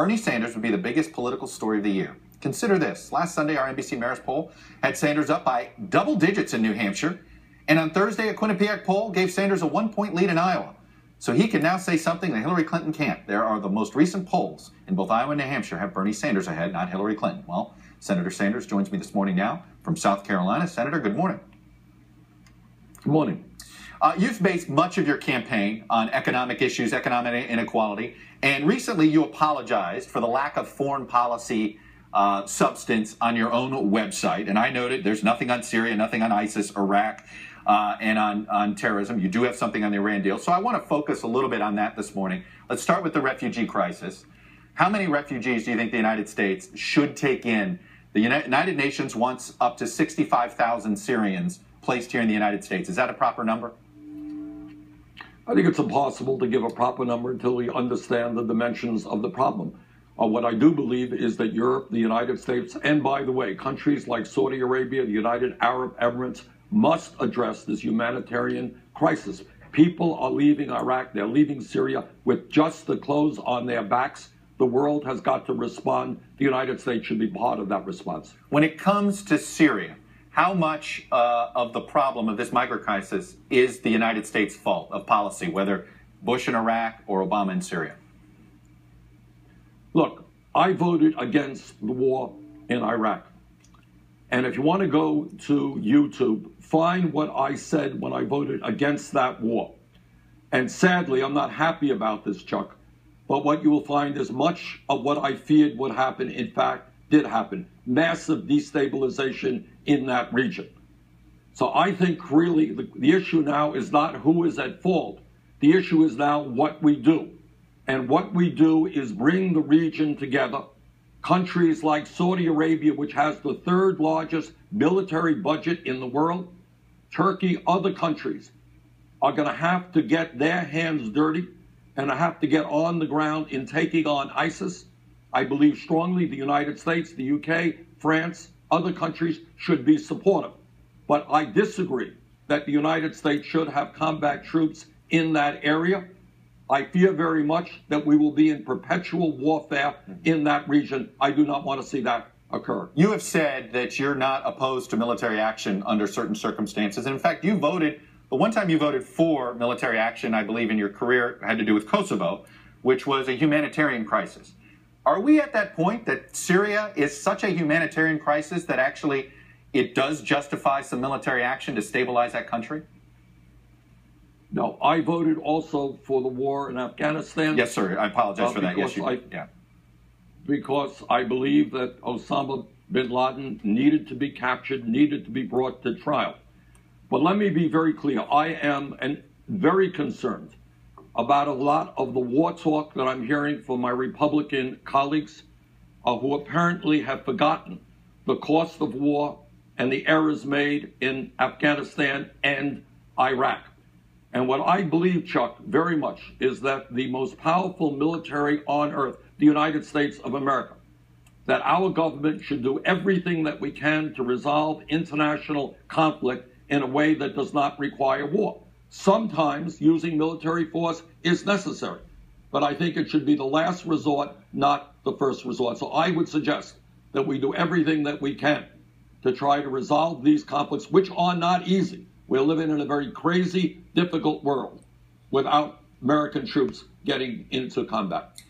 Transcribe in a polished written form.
Bernie Sanders would be the biggest political story of the year. Consider this. Last Sunday, our NBC Marist poll had Sanders up by double digits in New Hampshire. And on Thursday, a Quinnipiac poll gave Sanders a 1-point lead in Iowa. So he can now say something that Hillary Clinton can't. There are the most recent polls in both Iowa and New Hampshire have Bernie Sanders ahead, not Hillary Clinton. Well, Senator Sanders joins me this morning now from South Carolina. Senator, good morning. Good morning. You've based much of your campaign on economic issues, economic inequality, and recently you apologized for the lack of foreign policy substance on your own website. And I noted there's nothing on Syria, nothing on ISIS, Iraq, and on terrorism. You do have something on the Iran deal. So I want to focus a little bit on that this morning. Let's start with the refugee crisis. How many refugees do you think the United States should take in? The United Nations wants up to 65,000 Syrians placed here in the United States. Is that a proper number? I think it's impossible to give a proper number until we understand the dimensions of the problem. What I do believe is that Europe, the United States, and by the way, countries like Saudi Arabia, the United Arab Emirates, must address this humanitarian crisis. People are leaving Iraq, they're leaving Syria with just the clothes on their backs. The world has got to respond. The United States should be part of that response. When it comes to Syria, how much of the problem of this migrant crisis is the United States' fault of policy, whether Bush in Iraq or Obama in Syria? Look, I voted against the war in Iraq. And if you want to go to YouTube, find what I said when I voted against that war. And sadly, I'm not happy about this, Chuck. But what you will find is much of what I feared would happen, in fact, did happen. Massive destabilization in that region. So I think really the issue now is not who is at fault. The issue is now what we do. And what we do is bring the region together. Countries like Saudi Arabia, which has the third largest military budget in the world, Turkey, other countries are going to have to get their hands dirty and have to get on the ground in taking on ISIS. I believe strongly the United States, the UK, France, other countries should be supportive. But I disagree that the United States should have combat troops in that area. I fear very much that we will be in perpetual warfare in that region. I do not want to see that occur. You have said that you're not opposed to military action under certain circumstances. And in fact, you voted, the one time you voted for military action, I believe in your career, had to do with Kosovo, which was a humanitarian crisis. Are we at that point that Syria is such a humanitarian crisis that actually it does justify some military action to stabilize that country? No, I voted also for the war in Afghanistan. Yes, sir. I apologize for that. Yes, you did. Because I believe that Osama bin Laden needed to be captured, needed to be brought to trial. But let me be very clear. I am very concerned about a lot of the war talk that I'm hearing from my Republican colleagues who apparently have forgotten the cost of war and the errors made in Afghanistan and Iraq. And what I believe, Chuck, very much is that the most powerful military on earth, the United States of America, that our government should do everything that we can to resolve international conflict in a way that does not require war. Sometimes using military force is necessary, but I think it should be the last resort, not the first resort. So I would suggest that we do everything that we can to try to resolve these conflicts, which are not easy. We're living in a very crazy, difficult world without American troops getting into combat.